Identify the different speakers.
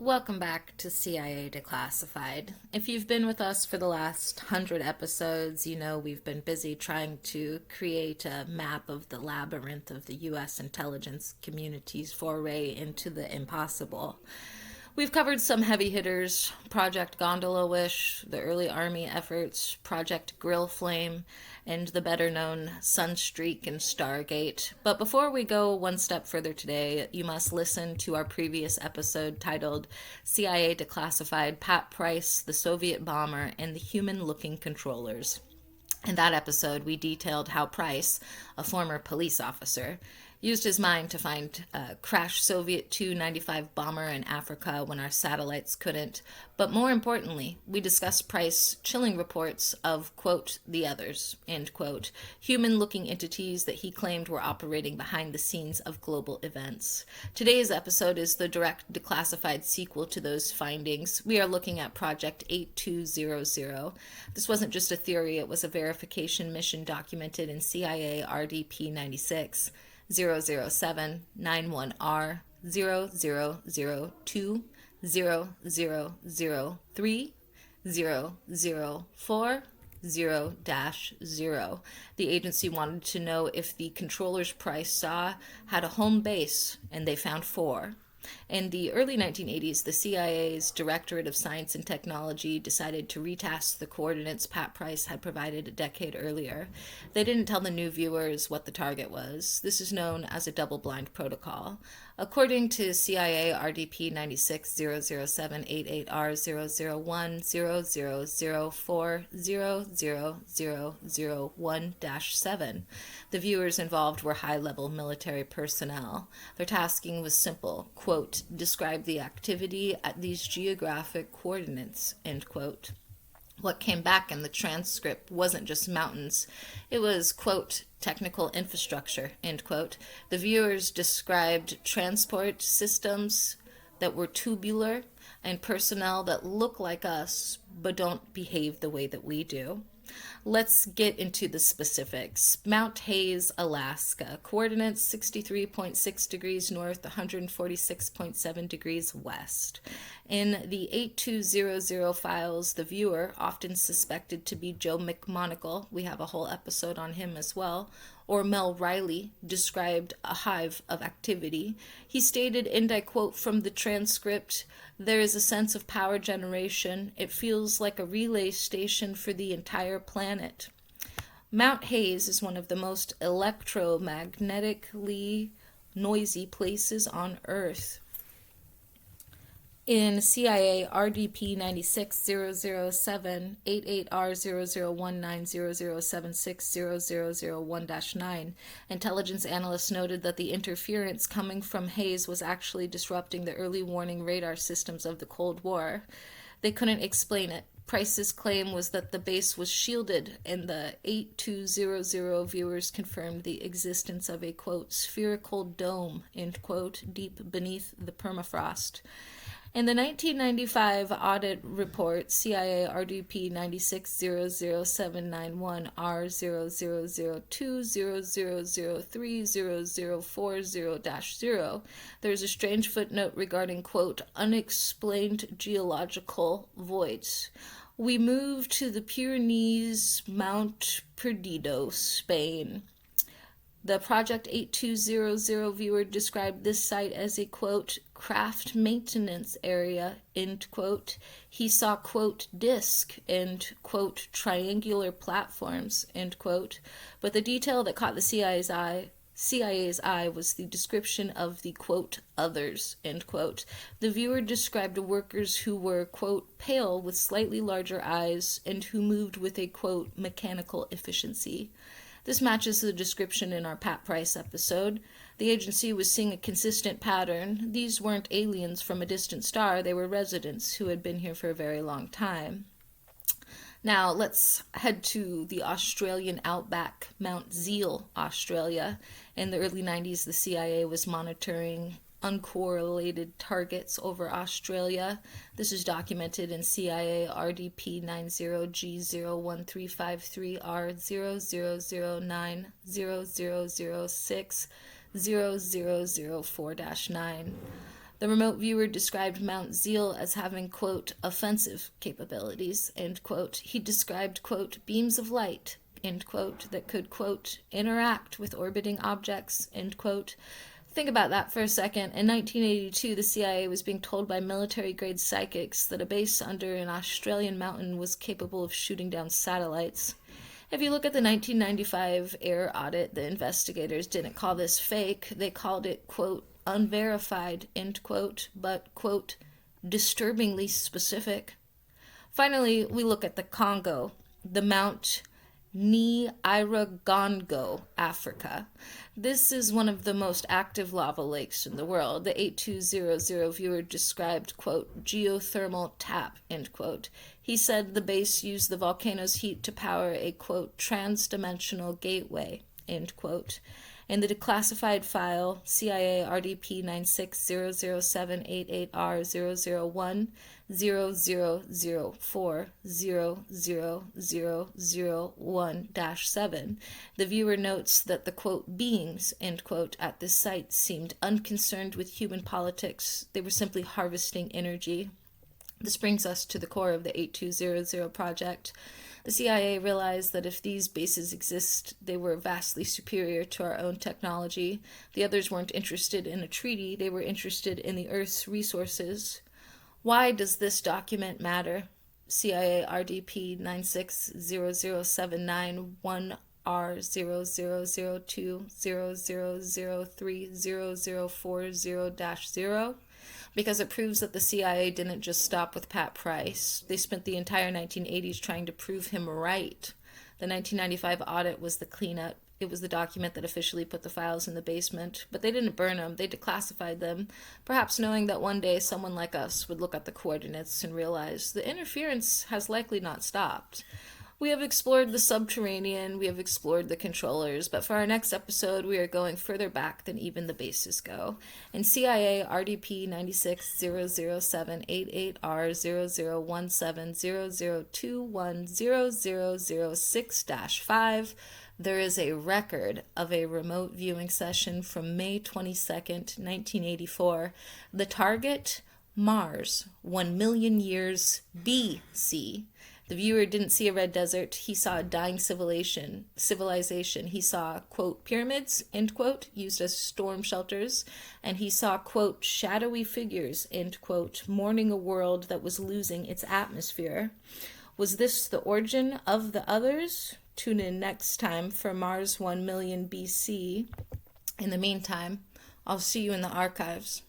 Speaker 1: Welcome back to CIA Declassified. If you've been with us for the last 100 episodes, you know we've been busy trying to create a map of the labyrinth of the U.S. intelligence community's foray into the impossible. We've covered some heavy hitters: Project Gondola Wish, the early Army efforts, Project Grill Flame, and the better known Sunstreak and Stargate. But before we go one step further today, you must listen to our previous episode titled CIA Declassified: Pat Price, the Soviet Bomber, and the Human Looking Controllers. In that episode, we detailed how Price, a former police officer, used his mind to find a crashed Soviet Tu-95 bomber in Africa when our satellites couldn't. But more importantly, we discussed Price's chilling reports of, quote, the others, end quote, human-looking entities that he claimed were operating behind the scenes of global events. Today's episode is the direct declassified sequel to those findings. We are looking at Project 8200. This wasn't just a theory, it was a verification mission documented in CIA RDP 96. 00791R 0002 0003 004 0-0. The agency wanted to know if the controllers Price saw had a home base, and they found 4. In the early 1980s, the CIA's Directorate of Science and Technology decided to retask the coordinates Pat Price had provided a decade earlier. They didn't tell the new viewers what the target was. This is known as a double-blind protocol. According to CIA RDP 96 00788R 001 0004 00001-7, the viewers involved were high-level military personnel. Their tasking was simple, quote, describe the activity at these geographic coordinates, end quote. What came back in the transcript wasn't just mountains. It was, quote, technical infrastructure, end quote. The viewers described transport systems that were tubular and personnel that look like us but don't behave the way that we do. Let's get into the specifics. Mount Hayes, Alaska. Coordinates 63.6 degrees north, 146.7 degrees west. In the 8200 files, the viewer, often suspected to be Joe McMonagle, we have a whole episode on him as well, or Mel Riley, described a hive of activity. He stated, and I quote from the transcript, there is a sense of power generation. It feels like a relay station for the entire planet. Mount Hayes is one of the most electromagnetically noisy places on Earth. In CIA RDP 96 007 88R 0019 0076 0001-9, intelligence analysts noted that the interference coming from Hayes was actually disrupting the early warning radar systems of the Cold War. They couldn't explain it. Price's claim was that the base was shielded, and the 8200 viewers confirmed the existence of a, quote, spherical dome, end quote, deep beneath the permafrost. In the 1995 audit report, CIA RDP 960071R000200030040-0, there's a strange footnote regarding, quote, unexplained geological voids. We move to the Pyrenees, Mount Perdido, Spain. The Project 8200 viewer described this site as a, quote, craft maintenance area, end quote. He saw, quote, disc and, quote, triangular platforms, end quote. But the detail that caught the CIA's eye was the description of the, quote, others, end quote. The viewer described workers who were, quote, pale with slightly larger eyes and who moved with a, quote, mechanical efficiency. This matches the description in our Pat Price episode. The agency was seeing a consistent pattern. These weren't aliens from a distant star, they were residents who had been here for a very long time. Now let's head to the Australian outback, Mount Zeal, Australia. In the early 90s, the CIA was monitoring uncorrelated targets over Australia. This is documented in CIA RDP 90G01353R00090006 0004-9. The remote viewer described Mount Zeal as having, quote, offensive capabilities, end quote. He described, quote, beams of light, end quote, that could, quote, interact with orbiting objects, end quote. Think about that for a second. In 1982, the CIA was being told by military-grade psychics that a base under an Australian mountain was capable of shooting down satellites. If you look at the 1995 air audit, the investigators didn't call this fake. They called it, quote, unverified, end quote, but, quote, disturbingly specific. Finally, we look at the Congo, the Mount Nyiragongo, Africa. This is one of the most active lava lakes in the world. The 8200 viewer described, quote, geothermal tap, end quote. He said the base used the volcano's heat to power a, quote, trans-dimensional gateway, end quote. In the declassified file, CIA RDP 96007888R001 0004 the viewer notes that the, quote, beings, end quote, at this site seemed unconcerned with human politics. They were simply harvesting energy. This brings us to the core of the 8200 project. The CIA realized that if these bases exist, they were vastly superior to our own technology. The others weren't interested in a treaty, they were interested in the Earth's resources. Why does this document matter? CIA RDP 960079-1R000200030040-0 because it proves that the CIA didn't just stop with Pat Price. They spent the entire 1980s trying to prove him right. The 1995 audit was the cleanup. It was the document that officially put the files in the basement. But they didn't burn them. They declassified them, perhaps knowing that one day someone like us would look at the coordinates and realize the interference has likely not stopped. We have explored the Subterranean, we have explored the controllers, but for our next episode, we are going further back than even the bases go. In CIA RDP 96007888R001700210006-5, there is a record of a remote viewing session from May 22nd, 1984. The target, Mars, 1 million years BC. The viewer didn't see a red desert. He saw a dying civilization. He saw, quote, pyramids, end quote, used as storm shelters. And he saw, quote, shadowy figures, end quote, mourning a world that was losing its atmosphere. Was this the origin of the others? Tune in next time for Mars 1 million BC. In the meantime, I'll see you in the archives.